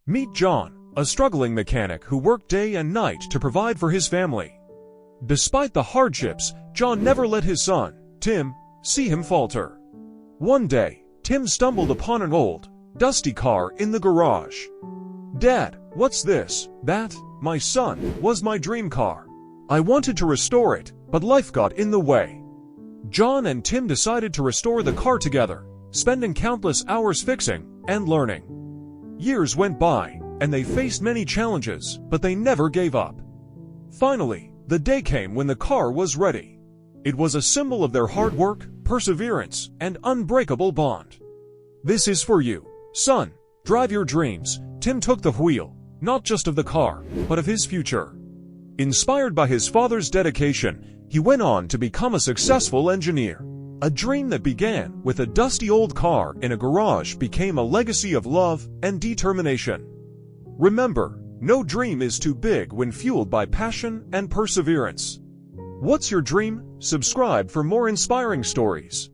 Meet John, a struggling mechanic who worked day and night to provide for his family. Despite the hardships, John never let his son, Tim, see him falter. One day, Tim stumbled upon an old, dusty car in the garage. "Dad, what's this?" "That, my son, was my dream car. I wanted to restore it, but life got in the way." John and Tim decided to restore the car together, spending countless hours fixing and learning. Years went by, and they faced many challenges, but they never gave up. Finally, the day came when the car was ready. It was a symbol of their hard work, perseverance, and unbreakable bond. "This is for you, son. Drive your dreams." Tim took the wheel, not just of the car, but of his future. Inspired by his father's dedication, he went on to become a successful engineer. A dream that began with a dusty old car in a garage became a legacy of love and determination. Remember, no dream is too big when fueled by passion and perseverance. What's your dream? Subscribe for more inspiring stories.